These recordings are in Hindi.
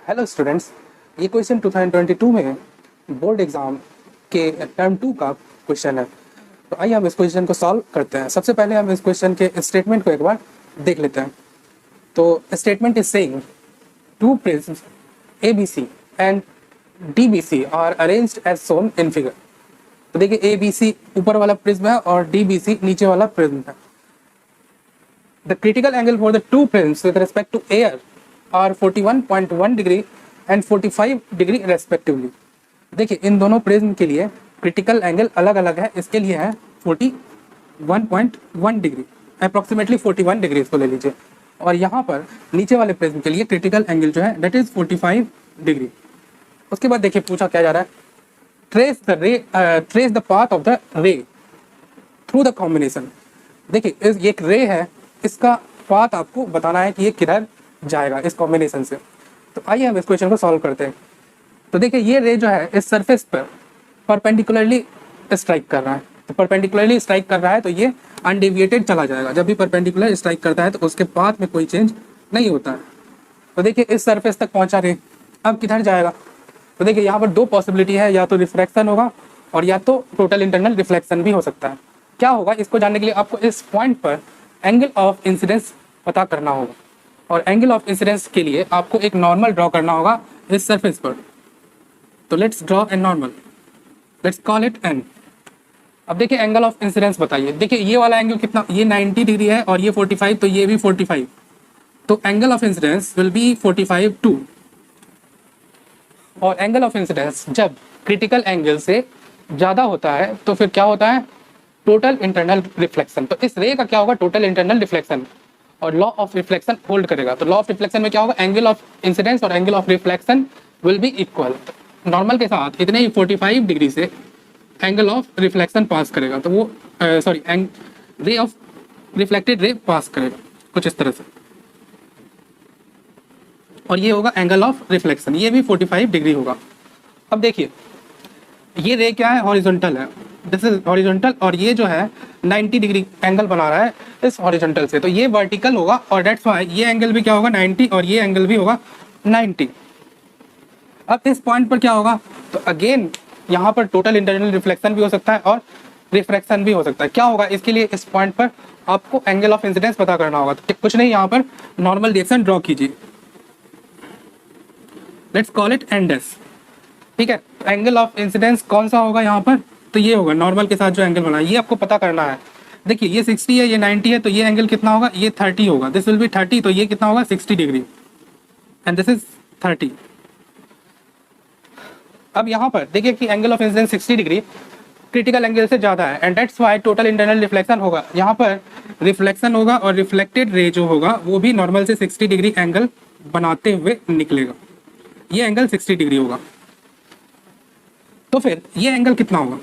हेलो स्टूडेंट्स, ये क्वेश्चन 2022 में बोर्ड एग्जाम के टर्म 2 का क्वेश्चन है। तो आइए हम इस क्वेश्चन को सॉल्व करते हैं। सबसे पहले हम इस क्वेश्चन के स्टेटमेंट को एक बार देख लेते हैं। तो statement is saying two prisms ABC and DBC are arranged as shown in figure. तो देखिए ABC ऊपर वाला प्रिज्म है और DBC नीचे वाला प्रिज्म है। The critical angle for the two prisms with respect to air are 41.1 degree and 45 degree respectively। देखिए इन दोनों प्रिज्म के लिए क्रिटिकल एंगल अलग अलग है। इसके लिए है 41.1 डिग्री, अप्रॉक्सीमेटली 41 डिग्री इसको ले लीजिए। और यहाँ पर नीचे वाले प्रिज्म के लिए क्रिटिकल एंगल जो है डेट इज 45 डिग्री। उसके बाद देखिए पूछा क्या जा रहा है, trace the path of the रे थ्रू द कॉम्बिनेशन। देखिए ये एक रे है, इसका पाथ आपको बताना है कि ये किधर जाएगा इस कॉम्बिनेशन से। तो आइए हम इस क्वेश्चन को सॉल्व करते हैं। तो देखिए ये रे जो है इस सरफेस पर परपेंडिकुलरली स्ट्राइक कर रहा है। तो परपेंडिकुलरली स्ट्राइक कर रहा है तो ये अनडेविएटेड चला जाएगा। जब भी परपेंडिकुलर स्ट्राइक करता है तो उसके पाथ में कोई चेंज नहीं होता है। तो देखिए इस सरफेस तक पहुंचा रे, अब किधर जाएगा। तो देखिए यहाँ पर दो पॉसिबिलिटी है, या तो रिफ्रैक्शन होगा और या तो टोटल इंटरनल रिफ्लेक्शन भी हो सकता है। क्या होगा, इसको जानने के लिए आपको इस पॉइंट पर एंगल ऑफ इंसिडेंस पता करना होगा। और एंगल ऑफ इंसिडेंस के लिए आपको एक नॉर्मल ड्रॉ करना होगा इस सरफेस पर। तो let's draw a normal, let's call it N. अब देखिए एंगल ऑफ इंसिडेंस बताइए। देखिए ये वाला एंगल कितना, ये 90 डिग्री है और ये 45, तो ये भी 45। तो angle of incidence will be 45 too. और एंगल ऑफ इंसिडेंस जब क्रिटिकल एंगल से ज़्यादा होता है तो फिर क्या होता है, टोटल इंटरनल रिफ्लेक्शन। तो इस रे का क्या होगा, टोटल इंटरनल रिफ्लेक्शन। और लॉ ऑफ रिफ्लेक्शन होल्ड करेगा। तो लॉ ऑफ रिफ्लेक्शन में क्या होगा, एंगल ऑफ इंसिडेंस और angle of reflection will be equal. Normal के साथ इतने ही 45 डिग्री से एंगल ऑफ रिफ्लेक्शन पास करेगा, तो वो रे ऑफ रिफ्लेक्टेड रे पास करेगा कुछ इस तरह से। और ये होगा एंगल ऑफ रिफ्लेक्शन, ये भी 45 डिग्री होगा। अब देखिए ये रे क्या है, हॉरिजॉन्टल है, दिस इज हॉरिजॉन्टल। और ये जो है 90 डिग्री एंगल बना रहा है इस हॉरिजॉन्टल से, तो ये वर्टिकल होगा। और डेट्स व्हाई ये एंगल भी क्या होगा 90 और ये एंगल भी होगा 90। अब इस पॉइंट पर क्या होगा, तो अगेन यहाँ पर टोटल इंटरनल रिफ्लेक्शन भी हो सकता है और रिफ्रैक्शन भी हो सकता है। क्या होगा, इसके लिए इस पॉइंट पर आपको एंगल ऑफ इंसिडेंस पता करना होगा। तो कुछ नहीं, यहाँ पर नॉर्मल रिएक्शन ड्रॉ कीजिए, let's call it N dash. ठीक है, एंगल ऑफ इंसिडेंस कौन सा होगा यहाँ पर, तो ये होगा नॉर्मल के साथ जो एंगल बना है, ये आपको पता करना है। देखिए ये 60 है, ये 90 है, तो ये एंगल कितना होगा, ये 30 होगा। दिस विल बी 30, तो ये कितना होगा 60 डिग्री एंड दिस इज 30। अब यहाँ पर देखिए कि angle of incidence 60 degree critical angle से ज़्यादा है and that's why total internal reflection होगा। यहाँ पर रिफ्लेक्शन होगा और रिफ्लेक्टेड रे जो होगा वो भी नॉर्मल से 60 डिग्री एंगल बनाते हुए निकलेगा। ये एंगल 60 डिग्री होगा। तो फिर ये एंगल कितना होगा,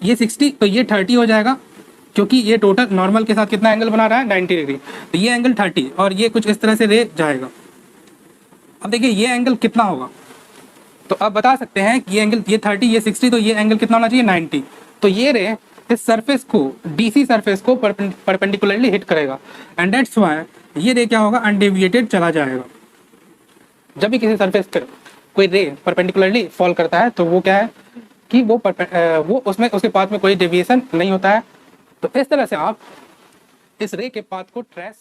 ये 60, तो ये 30 हो जाएगा, क्योंकि ये टोटल नॉर्मल के साथ कितना एंगल बना रहा है 90 डिग्री। तो ये एंगल 30 और ये कुछ इस तरह से रे जाएगा। अब देखिए ये एंगल कितना होगा, तो आप बता सकते हैं कि ये एंगल, ये 30 ये 60, तो ये एंगल कितना होना चाहिए 90। तो ये रे इस सरफेस को, DC सरफेस को परपेंडिकुलरली हिट करेगा एंड दैट्स व्हाई ये रे क्या होगा, अनडेविएटेड चला जाएगा। जब भी किसी सरफेस पर कोई रे परपेंडिकुलरली फॉल करता है तो वो क्या है कि वो उसमें उसके पाथ में कोई डेविएशन नहीं होता है। तो इस तरह से आप इस रे के पाथ को ट्रेस